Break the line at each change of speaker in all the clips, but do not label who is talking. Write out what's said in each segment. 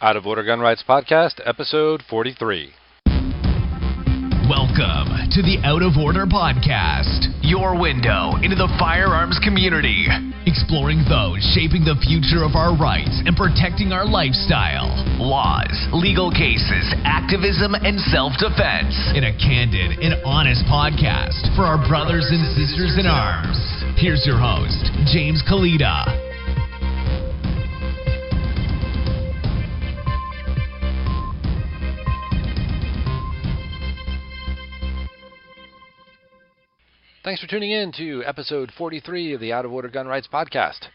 Out of Order Gun Rights Podcast, Episode 43.
Welcome to the Out of Order Podcast, your window into the firearms community, exploring those shaping the future of our rights and protecting our lifestyle, laws, legal cases, activism, and self-defense in a candid and honest podcast for our brothers and sisters in arms. Here's your host, James Kalita.
Thanks for tuning in to episode 43 of the Out of Order Gun Rights Podcast.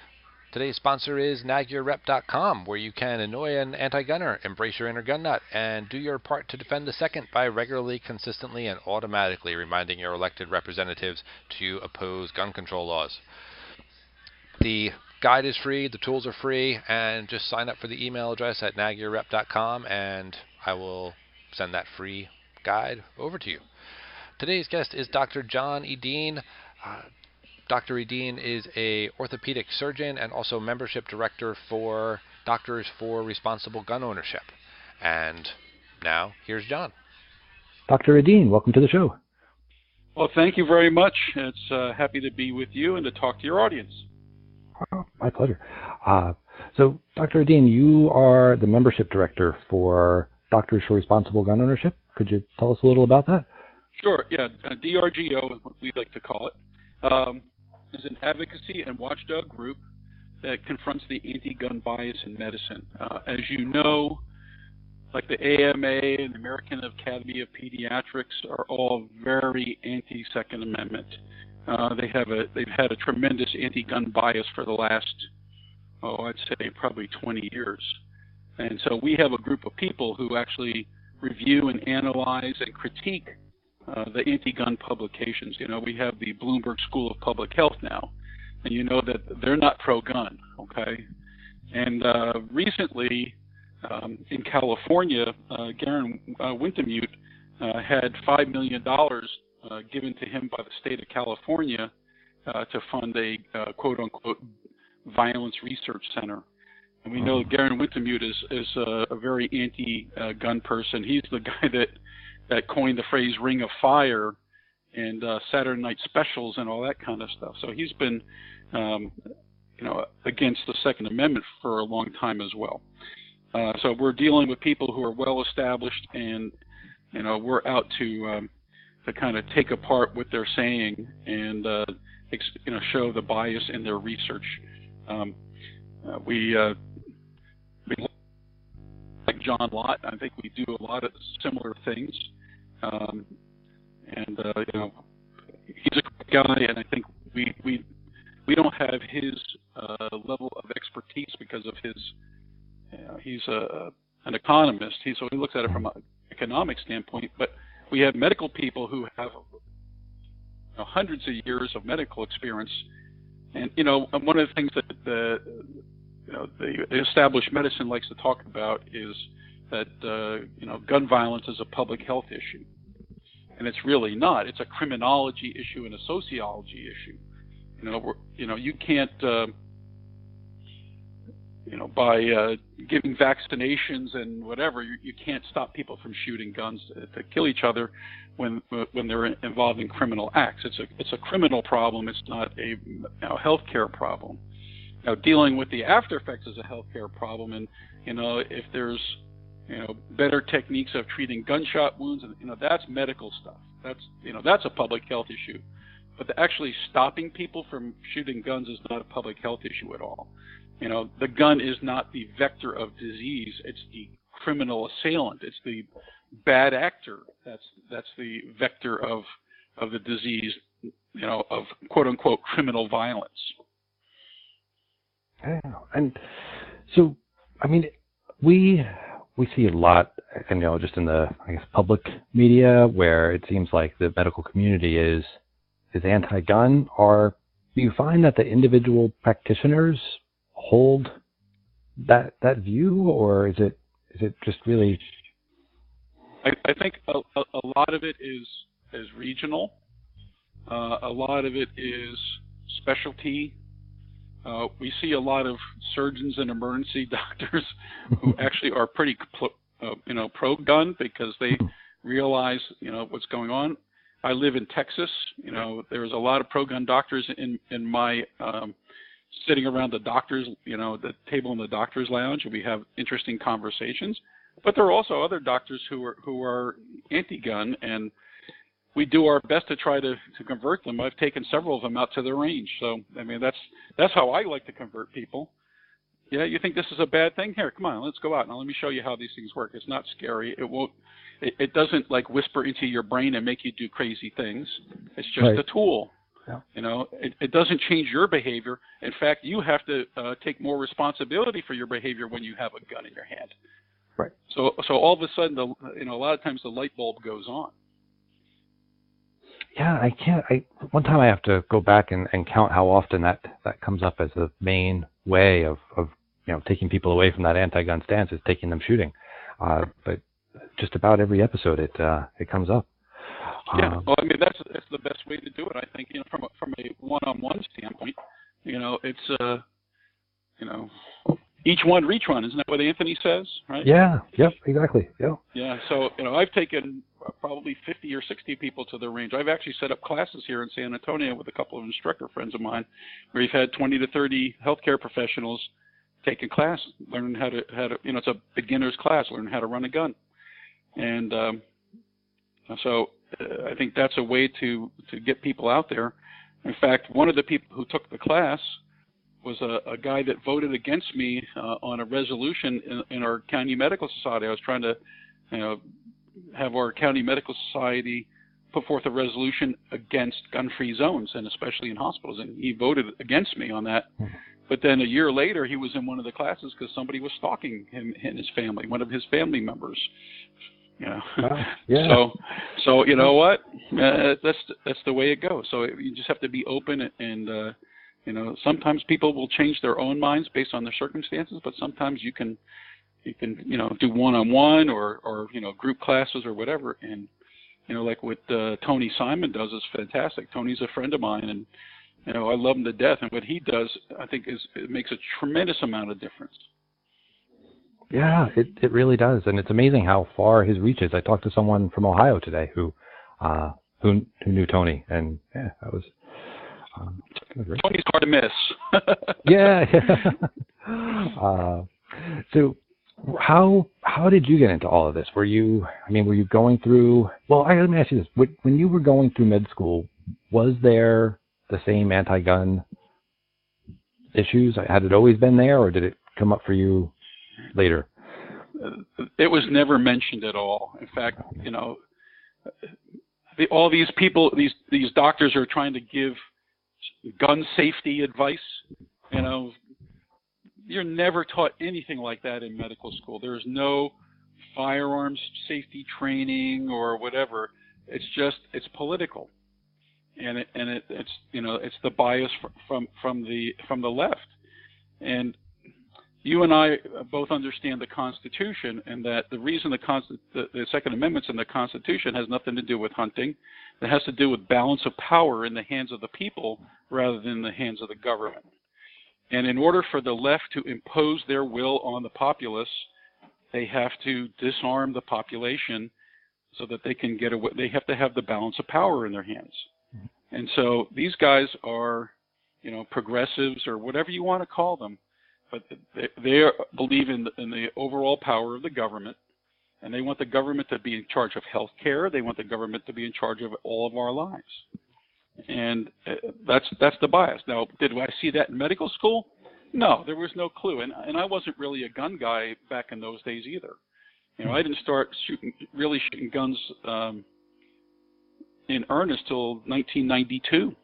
Today's sponsor is NagYourRep.com, where you can annoy an anti-gunner, embrace your inner gun nut, and do your part to defend the second by regularly, consistently, and automatically reminding your elected representatives to oppose gun control laws. The guide is free, the tools are free, and just sign up for the email address at NagYourRep.com, and I will send that free guide over to you. Today's guest is Dr. John Edeen. Dr. Edeen is a orthopedic surgeon and also membership director for Doctors for Responsible Gun Ownership. And now, here's John.
Dr. Edeen, welcome to the show.
Well, thank you very much. It's happy to be with you and to talk to your audience.
Oh, my pleasure. So, Dr. Edeen, you are the membership director for Doctors for Responsible Gun Ownership. Could you tell us a little about that?
Sure, yeah. DRGO is what we like to call it. Is an advocacy and watchdog group that confronts the anti-gun bias in medicine. As you know, like the AMA and the American Academy of Pediatrics are all very anti-Second Amendment. They've had a tremendous anti-gun bias for the last, I'd say probably 20 years. And so we have a group of people who actually review and analyze and critique the anti-gun publications. You know, we have the Bloomberg School of Public Health now, and you know that they're not pro-gun, okay? And recently, in California, Garen Wintemute had $5 million given to him by the state of California to fund a quote-unquote violence research center. And we know Garen Wintemute is a very anti-gun person. He's the guy that coined the phrase "Ring of Fire" and Saturday Night Specials and all that kind of stuff. So he's been, against the Second Amendment for a long time as well. So we're dealing with people who are well established, and we're out to kind of take apart what they're saying and show the bias in their research. We like John Lott. I think we do a lot of similar things. He's a great guy, and I think we don't have his level of expertise because of his. He's an economist. So he looks at it from an economic standpoint. But we have medical people who have hundreds of years of medical experience, and one of the things that the established medicine likes to talk about is that gun violence is a public health issue, and it's really not. It's a criminology issue and a sociology issue. You can't by giving vaccinations and whatever, you can't stop people from shooting guns to kill each other when they're involved in criminal acts. It's a criminal problem. It's not a healthcare problem. Now, dealing with the after effects is a healthcare problem, and if there's better techniques of treating gunshot wounds, and that's medical stuff. That's a public health issue. But actually stopping people from shooting guns is not a public health issue at all. The gun is not the vector of disease. It's the criminal assailant. It's the bad actor. That's the vector of the disease. Of quote unquote criminal violence.
And so, we see a lot, just in the, public media, where it seems like the medical community is anti-gun. Do you find that the individual practitioners hold that view, or is it just really?
I think a lot of it is regional. A lot of it is specialty. We see a lot of surgeons and emergency doctors who actually are pretty, pro-gun because they realize, what's going on. I live in Texas. There's a lot of pro-gun doctors in my sitting around the doctors, the table in the doctor's lounge, and we have interesting conversations. But there are also other doctors who are anti-gun, and we do our best to try to convert them. I've taken several of them out to the range. So, I mean, that's how I like to convert people. Yeah, you think this is a bad thing? Here, come on, let's go out. Now let me show you how these things work. It's not scary. It doesn't like whisper into your brain and make you do crazy things. It's just a tool. Yeah. It doesn't change your behavior. In fact, you have to take more responsibility for your behavior when you have a gun in your hand.
Right.
So all of a sudden, a lot of times the light bulb goes on.
Yeah, one time I have to go back and count how often that comes up as the main way of taking people away from that anti-gun stance is taking them shooting. But just about every episode it comes up.
Yeah, well, I mean that's the best way to do it. I think from a one-on-one standpoint, it's each one reach one. Isn't that what Anthony says? Right?
Yeah. Yep. Exactly. Yeah.
Yeah. So I've taken probably 50 or 60 people to the range. I've actually set up classes here in San Antonio with a couple of instructor friends of mine, where we've had 20 to 30 healthcare professionals take a class, learn how to it's a beginner's class, learn how to run a gun, and so I think that's a way to get people out there. In fact, one of the people who took the class was a guy that voted against me on a resolution in our county medical society. I was trying to have our county medical society put forth a resolution against gun-free zones, and especially in hospitals, and he voted against me on that. But then a year later, he was in one of the classes because somebody was stalking him and his family, one of his family members.
Wow. Yeah.
So you know what? That's the way it goes. So you just have to be open, and sometimes people will change their own minds based on their circumstances, but sometimes you can do one-on-one or group classes or whatever, and like what Tony Simon does is fantastic. Tony's a friend of mine, and I love him to death, and what he does, I think, it makes a tremendous amount of difference.
Yeah, it really does, and it's amazing how far his reach is. I talked to someone from Ohio today who knew Tony, and yeah, that was great.
Tony's hard to miss.
Yeah. So how did you get into all of this? Were you going through? Well, let me ask you this: when you were going through med school, was there the same anti-gun issues? Had it always been there, or did it come up for you later?
It was never mentioned at all. In fact, all these people, these doctors are trying to give gun safety advice. You're never taught anything like that in medical school. There's no firearms safety training or whatever. It's political, and it's the bias from the left. And you and I both understand the Constitution, and that the reason the Second Amendment's in the Constitution has nothing to do with hunting. It has to do with balance of power in the hands of the people rather than in the hands of the government. And in order for the left to impose their will on the populace, they have to disarm the population so that they can get away. They have to have the balance of power in their hands. And so these guys are, progressives or whatever you want to call them, but they believe in the overall power of the government, and they want the government to be in charge of health care. They want the government to be in charge of all of our lives. And that's the bias. Now, did I see that in medical school? No, there was no clue. And I wasn't really a gun guy back in those days either. I didn't start really shooting guns in earnest till 1992.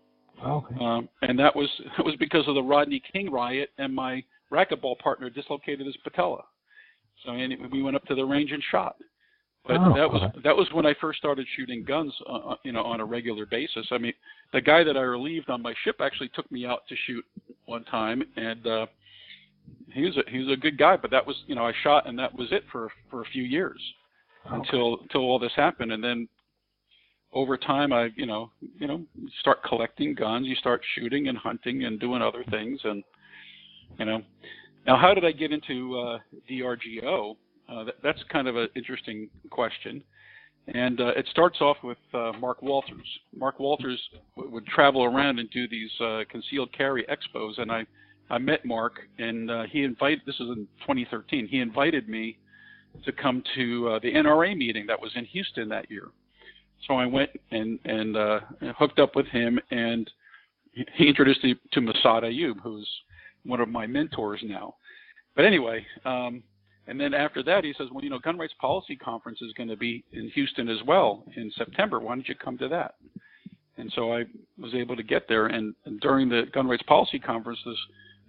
Okay.
And that was because of the Rodney King riot, and my racquetball partner dislocated his patella. So we went up to the range and shot. But that was when I first started shooting guns, on a regular basis. I mean, the guy that I relieved on my ship actually took me out to shoot one time, and he was a good guy. But that was, I shot, and that was it for a few years until all this happened. And then over time, I start collecting guns, you start shooting and hunting and doing other things, and You know. Now, how did I get into DRGO? That's kind of an interesting question. And it starts off with Mark Walters. Mark Walters would travel around and do these concealed carry expos, and I met Mark, and he invited, this was in 2013, he invited me to come to the NRA meeting that was in Houston that year. So I went and hooked up with him, and he introduced me to Masad Ayub, who's one of my mentors now. But anyway, and then after that, he says, well, Gun Rights Policy Conference is going to be in Houston as well in September. Why don't you come to that? And so I was able to get there. And during the Gun Rights Policy Conference,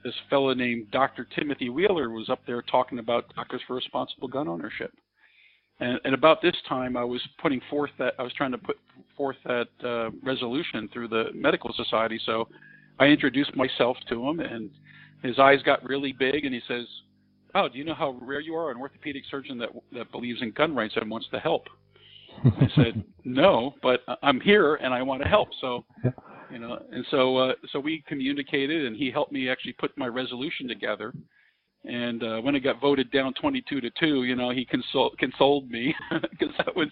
this fellow named Dr. Timothy Wheeler was up there talking about Doctors for Responsible Gun Ownership. And about this time, I was trying to put forth that resolution through the Medical Society. So I introduced myself to him, and his eyes got really big, and he says, oh, do you know how rare you are, an orthopedic surgeon that believes in gun rights and wants to help? I said, no, but I'm here and I want to help. So, and so we communicated, and he helped me actually put my resolution together. And when it got voted down 22-2, he consoled me because I was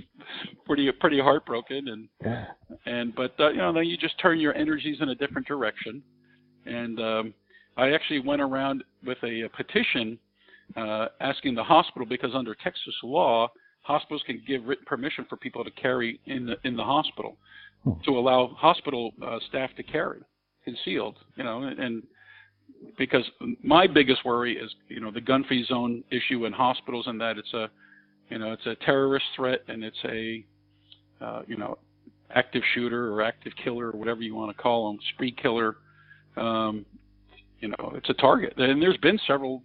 pretty heartbroken. But then you just turn your energies in a different direction. And I actually went around with a petition asking the hospital, because under Texas law, hospitals can give written permission for people to carry in the hospital, to allow hospital staff to carry concealed, and because my biggest worry is, the gun-free zone issue in hospitals, and that it's a terrorist threat, and it's a, active shooter or active killer or whatever you want to call them, spree killer. It's a target. And there's been several,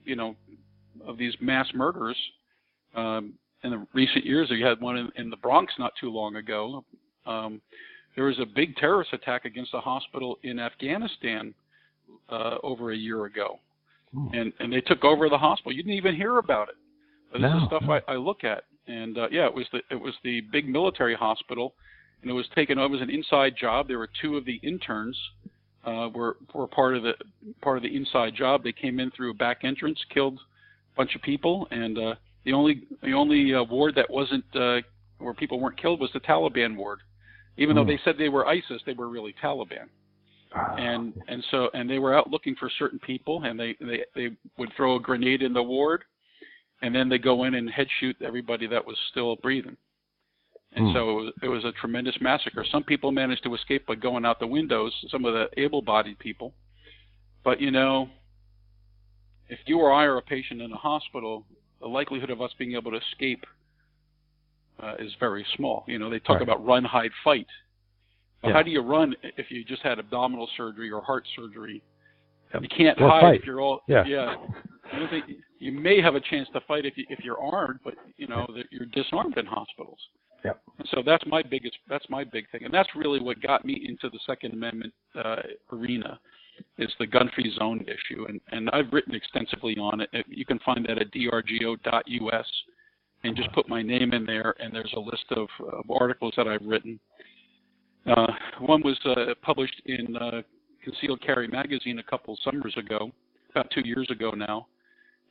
of these mass murders in the recent years. You had one in the Bronx not too long ago. There was a big terrorist attack against a hospital in Afghanistan over a year ago. And they took over the hospital. You didn't even hear about it. But this is stuff I look at. And it was the big military hospital, and it was taken over as an inside job. There were two of the interns were part of the inside job. They came in through a back entrance, killed a bunch of people, and the only ward that wasn't where people weren't killed was the Taliban ward. Even though they said they were ISIS, they were really Taliban. And they were out looking for certain people, and they would throw a grenade in the ward, and then they go in and head shoot everybody that was still breathing. And so it was a tremendous massacre. Some people managed to escape by going out the windows, some of the able-bodied people. But, if you or I are a patient in a hospital, the likelihood of us being able to escape is very small. They talk about run, hide, fight. Well, how do you run if you just had abdominal surgery or heart surgery? You can't hide if you're all I don't think you may have a chance to fight if you're armed, but that you're disarmed in hospitals.
Yep.
And so that's my big thing, and that's really what got me into the Second Amendment arena, is the gun-free zone issue, and I've written extensively on it. You can find that at drgo.us, and just put my name in there, and there's a list of articles that I've written. One was published in Concealed Carry magazine a couple summers ago, about 2 years ago now,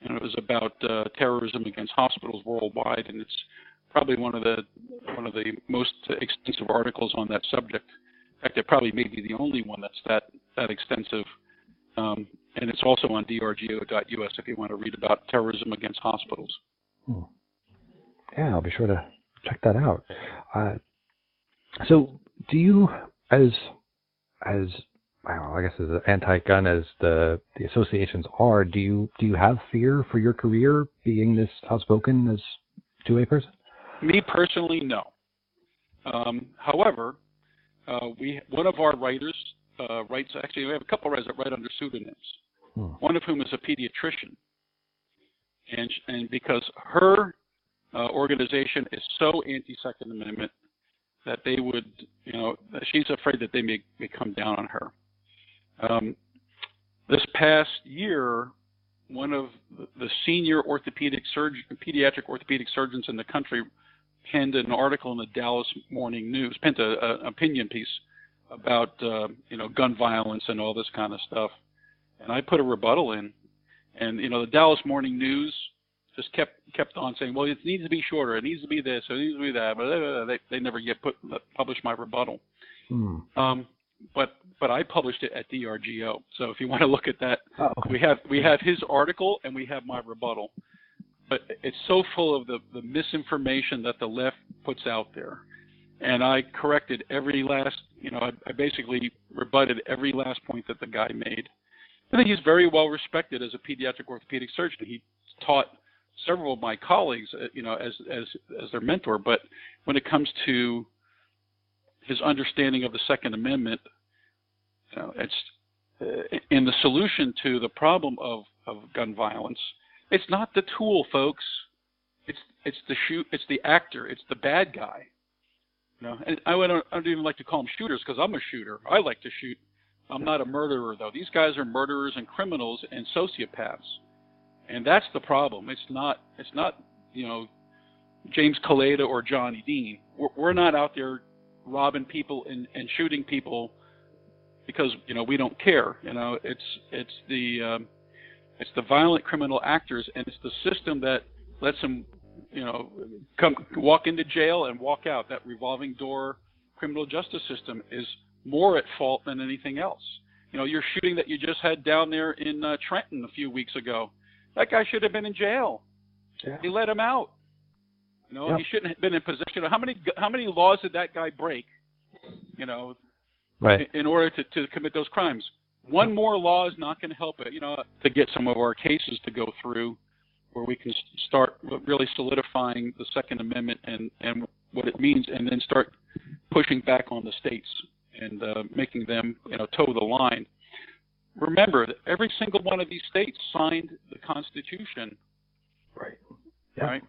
and it was about terrorism against hospitals worldwide, and it's probably one of the most extensive articles on that subject. In fact, it probably may be the only one that's that extensive, and it's also on drgo.us if you want to read about terrorism against hospitals.
Yeah, I'll be sure to check that out. So, do you, as I guess as anti-gun as the associations are, do you have fear for your career being this outspoken as to a person?
Me personally, no. However, one of our writers writes. Actually, we have a couple of writers that write under pseudonyms. One of whom is a pediatrician, and because her organization is so anti-Second Amendment that they would, she's afraid that they may come down on her. This past year, one of the senior pediatric orthopedic surgeons in the country penned an article in the Dallas Morning News, penned an opinion piece about gun violence and all this kind of stuff. And I put a rebuttal in, And the Dallas Morning News just kept on saying, well, it needs to be shorter, it needs to be this, it needs to be that, but they never publish my rebuttal. But I published it at DRGO. So if you want to look at that, we have his article and we have my rebuttal. But it's so full of the misinformation that the left puts out there. And I corrected every last, I basically rebutted every last point that the guy made. I think he's very well respected as a pediatric orthopedic surgeon. He taught several of my colleagues, as their mentor. But when it comes to his understanding of the Second Amendment, it's in the solution to the problem of gun violence. It's not the tool, folks. It's the actor. It's the bad guy. And I don't even like to call them shooters because I'm a shooter. I like to shoot. I'm not a murderer, though. These guys are murderers and criminals and sociopaths, and that's the problem. It's not James Kaleda or John Edeen. We're not out there robbing people and shooting people because we don't care. It's the violent criminal actors, and it's the system that lets them come walk into jail and walk out. That revolving door criminal justice system is more at fault than anything else. Your shooting that you just had down there in Trenton a few weeks ago, that guy should have been in jail. Yeah. He let him out. He shouldn't have been in possession. How many laws did that guy break?
Right.
In order to commit those crimes. One more law is not going to help it. To get some of our cases to go through, where we can start really solidifying the Second Amendment and what it means, and then start pushing back on the states and making them toe the line. Remember that every single one of these states signed the Constitution.
Right. Yeah.
Right.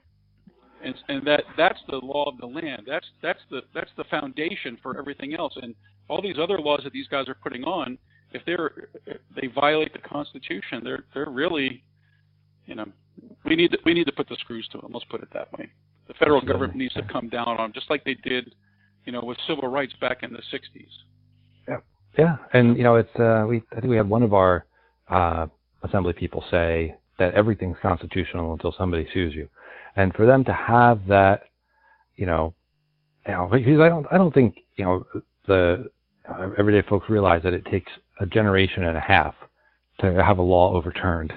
And that's the law of the land. That's the foundation for everything else. And all these other laws that these guys are putting on, if they violate the Constitution, they're really, we need to put the screws to them. Let's put it that way. The federal government needs to come down on them, just like they did, with civil rights back in the '60s.
Yeah, and it's I think we had one of our assembly people say that everything's constitutional until somebody sues you, and for them to have that, because I don't think the everyday folks realize that it takes a generation and a half to have a law overturned,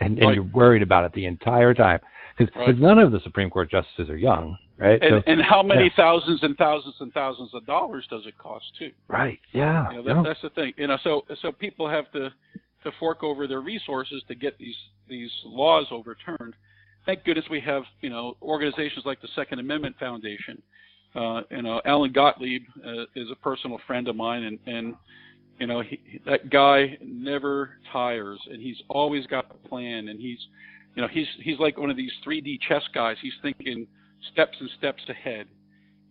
and you're worried about it the entire time because none of the Supreme Court justices are young. Right.
And how many thousands and thousands and thousands of dollars does it cost too?
Right. Yeah.
That's the thing. So people have to fork over their resources to get these laws overturned. Thank goodness we have organizations like the Second Amendment Foundation. Alan Gottlieb is a personal friend of mine, and that guy never tires, and he's always got a plan, and he's like one of these 3D chess guys. He's thinking steps and steps ahead.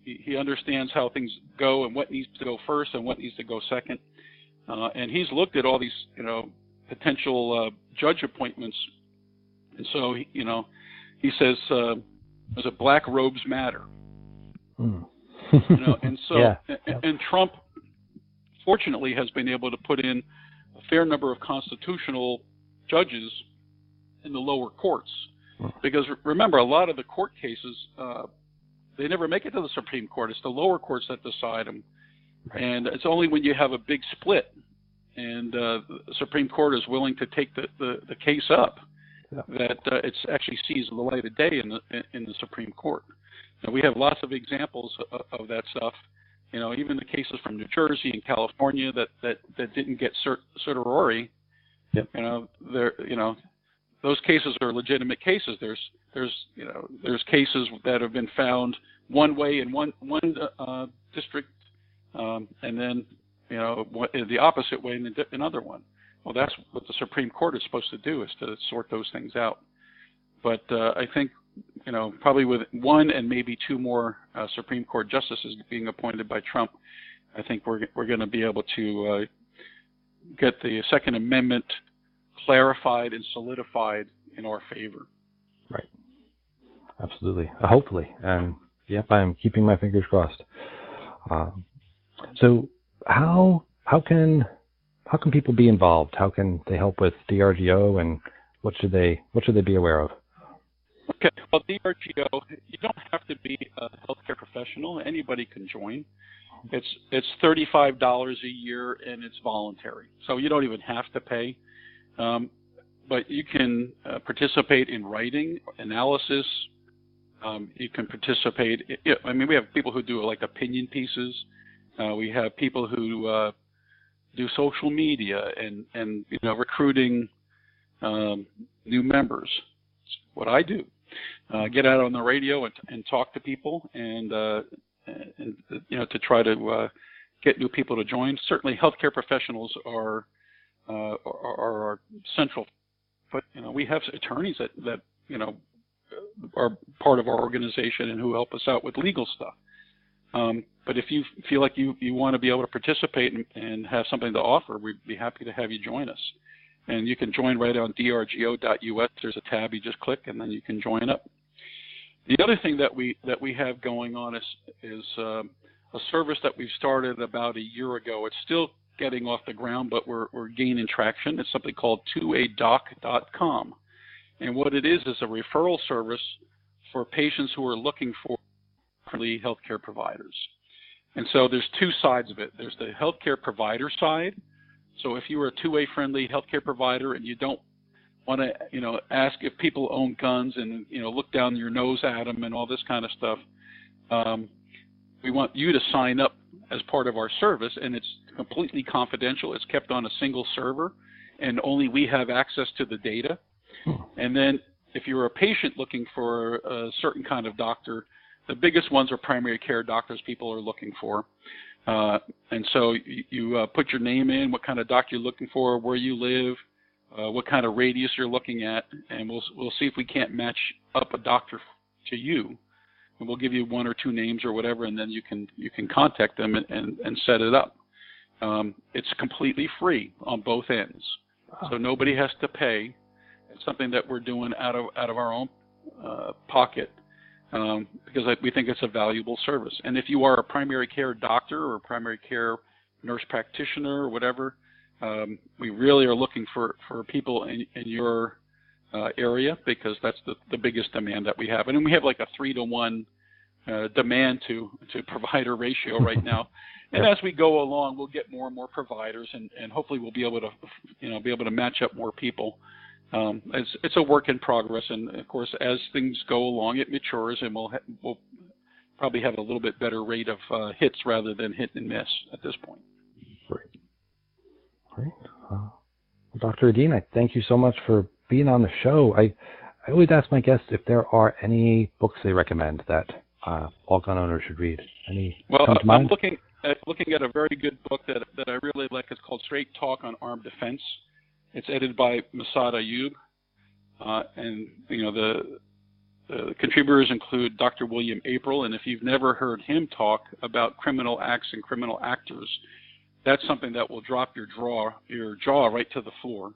He understands how things go and what needs to go first and what needs to go second. And he's looked at all these, potential judge appointments. And so, he says, "Was it black robes matter?" And so, and Trump, fortunately, has been able to put in a fair number of constitutional judges in the lower courts. Because remember, a lot of the court cases, they never make it to the Supreme Court. It's the lower courts that decide them. Right. And it's only when you have a big split and the Supreme Court is willing to take the case up that it's actually sees the light of day in the Supreme Court. And we have lots of examples of that stuff. Even the cases from New Jersey and California that didn't get certiorari. Yep. Those cases are legitimate cases. There's cases that have been found one way in one district, and then the opposite way in another one. Well, that's what the Supreme Court is supposed to do, is to sort those things out. But I think probably with one and maybe two more Supreme Court justices being appointed by Trump, I think we're going to be able to get the Second Amendment clarified and solidified in our favor.
Right. Absolutely. Hopefully. And yep, I'm keeping my fingers crossed. So how can people be involved? How can they help with DRGO, and What should they be aware of?
Okay, well, DRGO, you don't have to be a healthcare professional. Anybody can join. It's $35 a year, and it's voluntary, so you don't even have to pay. But you can participate in writing, analysis. You can participate. I mean, we have people who do like opinion pieces. We have people who do social media and recruiting new members. It's what I do. Get out on the radio and talk to people and to try to get new people to join. Certainly, healthcare professionals are central. But we have attorneys that are part of our organization and who help us out with legal stuff. But if you feel like you want to be able to participate and have something to offer, we'd be happy to have you join us. And you can join right on drgo.us. There's a tab you just click, and then you can join up. The other thing that we have going on is a service that we've started about a year ago. It's still getting off the ground, but we're gaining traction. It's something called 2adoc.com. And what it is a referral service for patients who are looking for friendly healthcare providers. And so there's two sides of it. There's the healthcare provider side. So if you are a 2A friendly healthcare provider and you don't want to, ask if people own guns and, look down your nose at them and all this kind of stuff, we want you to sign up as part of our service, and it's completely confidential. It's kept on a single server, and only we have access to the data. And then if you're a patient looking for a certain kind of doctor, the biggest ones are primary care doctors people are looking for. And so you put your name in, what kind of doctor you're looking for, where you live, what kind of radius you're looking at, and we'll see if we can't match up a doctor to you. And we'll give you one or two names or whatever, and then you can contact them and set it up. It's completely free on both ends, so nobody has to pay. It's something that we're doing out of our own pocket because we think it's a valuable service. And if you are a primary care doctor or a primary care nurse practitioner or whatever, we really are looking for people in your area because that's the biggest demand that we have. And we have like a 3-to-1 demand to provider ratio right now. And as we go along, we'll get more and more providers, and hopefully we'll be able to match up more people. It's a work in progress, and of course, as things go along, it matures, and we'll probably have a little bit better rate of hits rather than hit and miss at this point.
Great. Dr. Edeen, I thank you so much for being on the show. I always ask my guests if there are any books they recommend that all gun owners should read. Any come to mind?
I'm looking at a very good book that I really like. It's called Straight Talk on Armed Defense. It's edited by Massad Ayub, and the contributors include Dr. William April. And if you've never heard him talk about criminal acts and criminal actors, that's something that will drop your jaw right to the floor.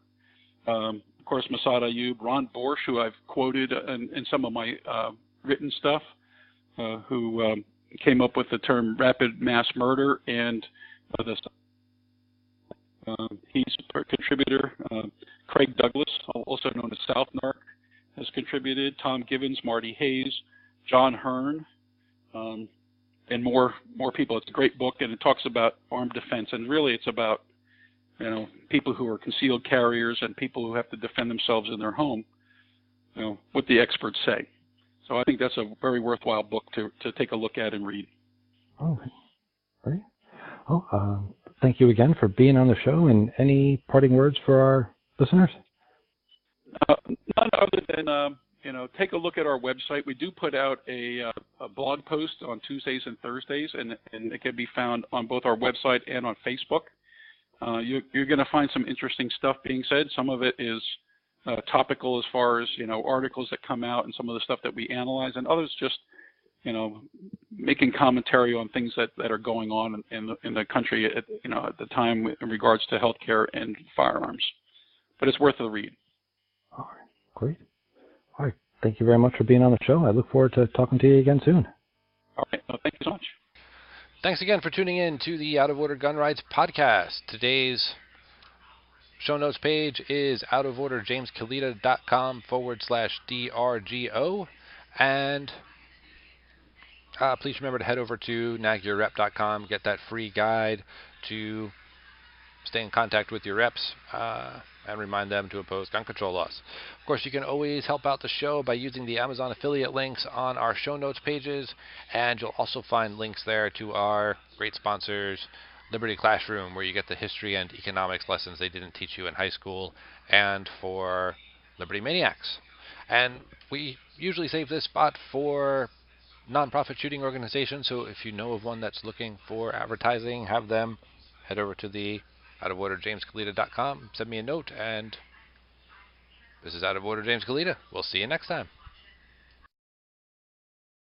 Of course, Massad Ayub, Ron Borsch, who I've quoted in some of my written stuff, who came up with the term rapid mass murder, and he's a contributor. Craig Douglas, also known as South Narc, has contributed. Tom Gibbons, Marty Hayes, John Hearn, and more people. It's a great book, and it talks about armed defense, and really it's about people who are concealed carriers and people who have to defend themselves in their home. What the experts say. So I think that's a very worthwhile book to take a look at and read.
Oh, great. Well, thank you again for being on the show, and any parting words for our listeners?
None other than, take a look at our website. We do put out a blog post on Tuesdays and Thursdays, and it can be found on both our website and on Facebook. You're going to find some interesting stuff being said. Some of it is topical as far as, articles that come out and some of the stuff that we analyze, and others just, making commentary on things that are going on in the country at the time in regards to healthcare and firearms. But it's worth a read.
All right. Great. All right. Thank you very much for being on the show. I look forward to talking to you again soon.
All right. Well, thank you so much.
Thanks again for tuning in to the Out of Order Gun Rights podcast. Today's show notes page is outoforderjameskalita.com/DRGO. And please remember to head over to nagyourrep.com, get that free guide to stay in contact with your reps and remind them to oppose gun control laws. Of course, you can always help out the show by using the Amazon affiliate links on our show notes pages, and you'll also find links there to our great sponsors, Liberty Classroom, where you get the history and economics lessons they didn't teach you in high school, and for Liberty Maniacs. And we usually save this spot for nonprofit shooting organizations, so if you know of one that's looking for advertising, have them head over to the outoforderjameskalita.com, send me a note, and this is Out of Order James Kalita. We'll see you next time.